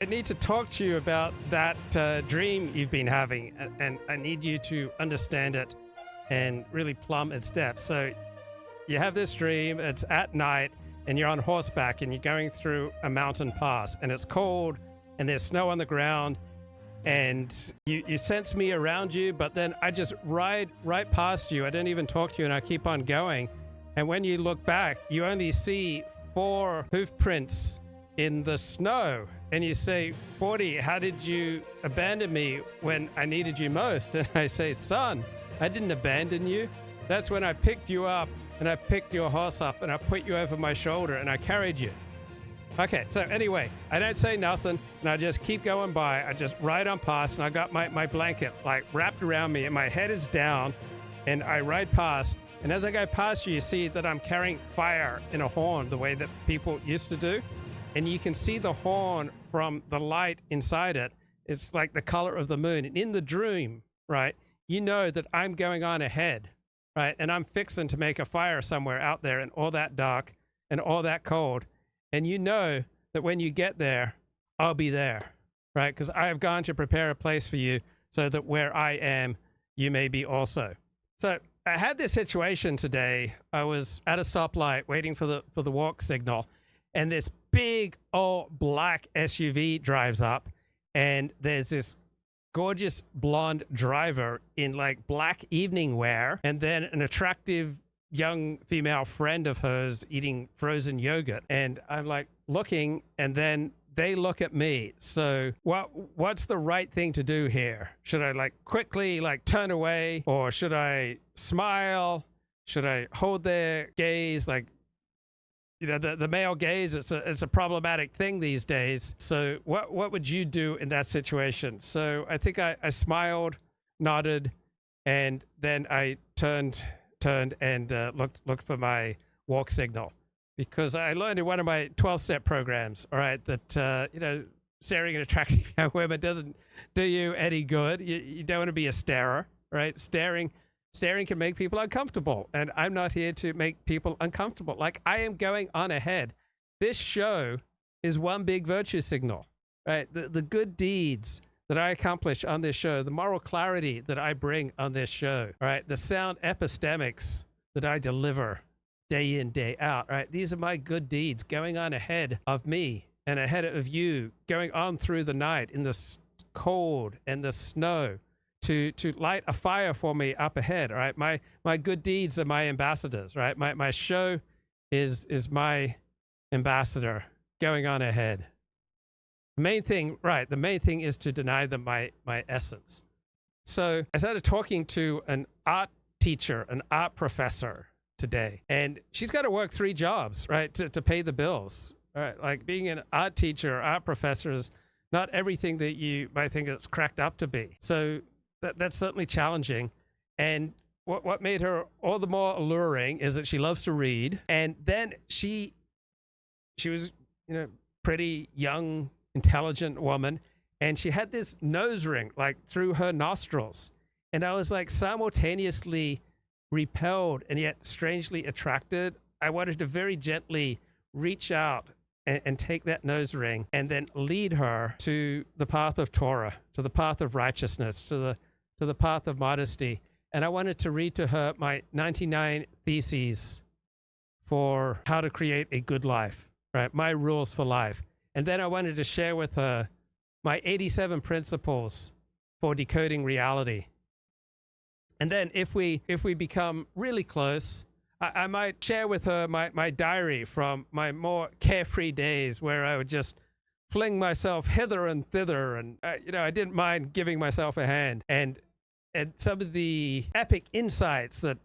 I need to talk to you about that dream you've been having, and I need you to understand it and really plumb its depth. So, you have this dream, it's at night, and you're on horseback, and you're going through a mountain pass, and it's cold, and there's snow on the ground, and you sense me around you, but then I just ride right past you. I don't even talk to you, and I keep on going. And when you look back, you only see 4 hoof prints in the snow, and you say, 40, how did you abandon me when I needed you most? And I say, son, I didn't abandon you. That's when I picked you up, and I picked your horse up, and I put you over my shoulder, and I carried you. Okay, so anyway, I don't say nothing, and I just keep going by. I just ride on past, and I got my blanket like wrapped around me, and my head is down, and I ride past. And as I go past you, you see that I'm carrying fire in a horn the way that people used to do. And you can see the horn from the light inside it. It's like the color of the moon. And in the dream, right, you know that I'm going on ahead, right? And I'm fixing to make a fire somewhere out there and all that dark and all that cold. And you know that when you get there, I'll be there, right? Because I have gone to prepare a place for you so that where I am, you may be also. So I had this situation today. I was at a stoplight waiting for the walk signal, and this big old black SUV drives up, and there's this gorgeous blonde driver in like black evening wear, and then an attractive young female friend of hers eating frozen yogurt. And I'm like looking, and then they look at me. So what's the right thing to do here? Should I like quickly like turn away, or should I smile? Should I hold their gaze? Like, you know, the male gaze, it's a problematic thing these days. So what would you do in that situation? So I think I smiled, nodded, and then I turned and looked for my walk signal, because I learned in one of my 12-step programs, all right, that you know, staring at attractive young women doesn't do you any good. You don't want to be a starer, right? Staring can make people uncomfortable, and I'm not here to make people uncomfortable. Like, I am going on ahead. This show is one big virtue signal, right? The good deeds that I accomplish on this show, the moral clarity that I bring on this show, right? The sound epistemics that I deliver day in, day out, right? These are my good deeds going on ahead of me and ahead of you, going on through the night in the cold and the snow, to light a fire for me up ahead, all right? My good deeds are my ambassadors, right? My show is my ambassador going on ahead. The main thing is to deny them my essence. So I started talking to an art teacher, an art professor today, and she's got to work 3 jobs, right, to pay the bills, right? Like, being an art teacher or art professor is not everything that you might think it's cracked up to be. So that's certainly challenging. And what made her all the more alluring is that she loves to read. And then she was, you know, pretty young, intelligent woman, and she had this nose ring like through her nostrils. And I was like simultaneously repelled and yet strangely attracted. I wanted to very gently reach out and take that nose ring and then lead her to the path of Torah, to the path of righteousness, to the path of modesty. And I wanted to read to her my 99 theses for how to create a good life, right? My rules for life. And then I wanted to share with her my 87 principles for decoding reality. And then if we become really close, I might share with her my diary from my more carefree days, where I would just fling myself hither and thither, and you know, I didn't mind giving myself a hand, and some of the epic insights that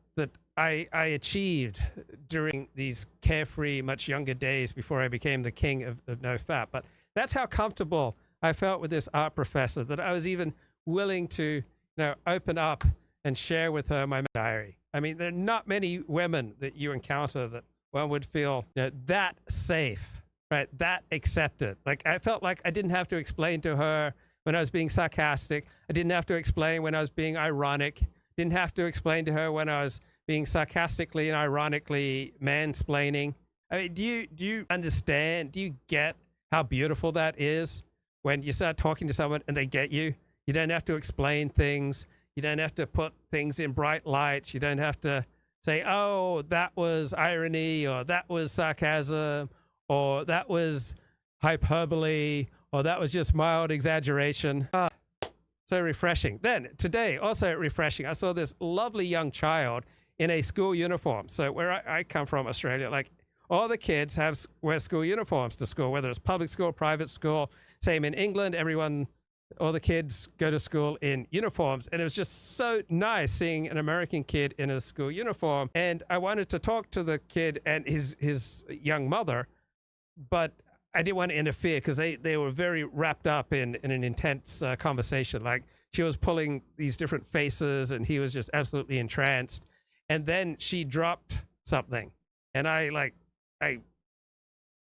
I achieved during these carefree, much younger days before I became the king of no fat. But that's how comfortable I felt with this art professor, that I was even willing to, you know, open up and share with her my diary. I mean, there are not many women that you encounter that one would feel, you know, that safe, right? That accepted. Like, I felt like I didn't have to explain to her when I was being sarcastic. I didn't have to explain when I was being ironic. Didn't have to explain to her when I was being sarcastically and ironically mansplaining. I mean, do you understand? Do you get how beautiful that is? when you start talking to someone and they get you. You don't have to explain things. You don't have to put things in bright lights. You don't have to say, oh, that was irony, or that was sarcasm, or that was hyperbole, or that was just mild exaggeration. So refreshing. Then today, also refreshing, I saw this lovely young child in a school uniform. So where I come from, Australia, like all the kids wear school uniforms to school, whether it's public school, private school. Same in England, all the kids go to school in uniforms. And it was just so nice seeing an American kid in a school uniform. And I wanted to talk to the kid and his young mother, but I didn't want to interfere because they were very wrapped up in an intense conversation. Like she was pulling these different faces and he was just absolutely entranced. And then she dropped something and I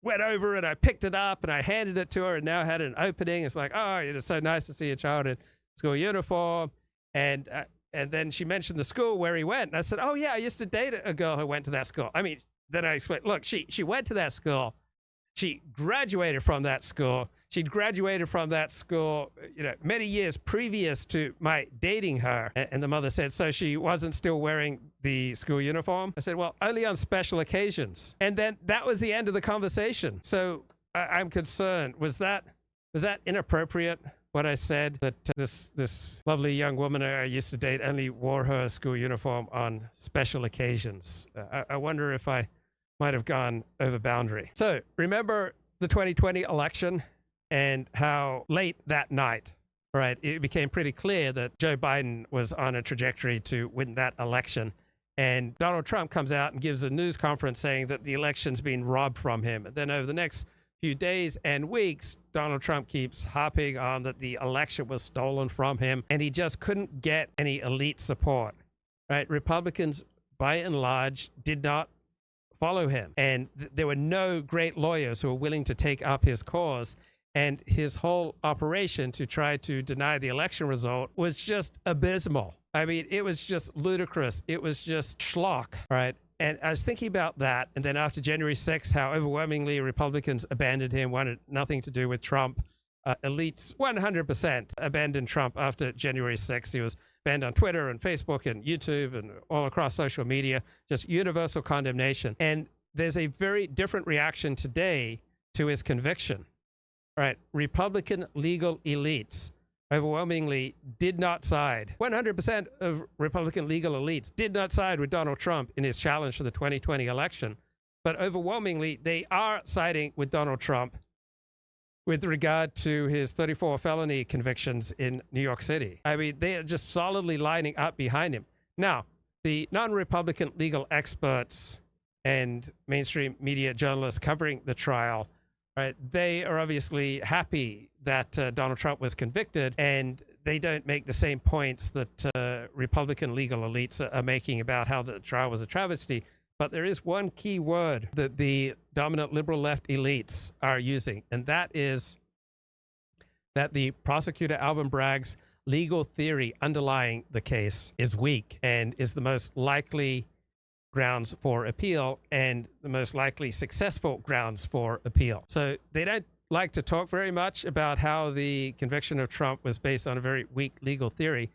went over and I picked it up and I handed it to her and now had an opening. It's like, oh, it's so nice to see a child in school uniform. And then she mentioned the school where he went. And I said, oh yeah, I used to date a girl who went to that school. I mean, then I explained, look, she went to that school. She graduated from that school. She'd graduated from that school, many years previous to my dating her. And the mother said, so she wasn't still wearing the school uniform? I said, well, only on special occasions. And then that was the end of the conversation. So I'm concerned. Was that inappropriate, what I said? That this lovely young woman I used to date only wore her school uniform on special occasions. I wonder if I might have gone over boundary. So remember the 2020 election and how late that night, right, it became pretty clear that Joe Biden was on a trajectory to win that election. And Donald Trump comes out and gives a news conference saying that the election's been robbed from him. And then over the next few days and weeks, Donald Trump keeps harping on that the election was stolen from him and he just couldn't get any elite support, right? Republicans, by and large, did not follow him. And there were no great lawyers who were willing to take up his cause. And his whole operation to try to deny the election result was just abysmal. I mean, it was just ludicrous. It was just schlock, right? And I was thinking about that. And then after January 6th, how overwhelmingly Republicans abandoned him, wanted nothing to do with Trump. Elites 100% abandoned Trump after January 6th. He was banned on Twitter and Facebook and YouTube and all across social media, just universal condemnation. And there's a very different reaction today to his conviction, right? Republican legal elites overwhelmingly did not side. 100% of Republican legal elites did not side with Donald Trump in his challenge for the 2020 election. But overwhelmingly, they are siding with Donald Trump with regard to his 34 felony convictions in New York City. I mean, they are just solidly lining up behind him. Now, the non-Republican legal experts and mainstream media journalists covering the trial, right, they are obviously happy that Donald Trump was convicted, and they don't make the same points that Republican legal elites are making about how the trial was a travesty. But there is one key word that the dominant liberal left elites are using, and that is that the prosecutor Alvin Bragg's legal theory underlying the case is weak and is the most likely grounds for appeal and the most likely successful grounds for appeal. So they don't like to talk very much about how the conviction of Trump was based on a very weak legal theory.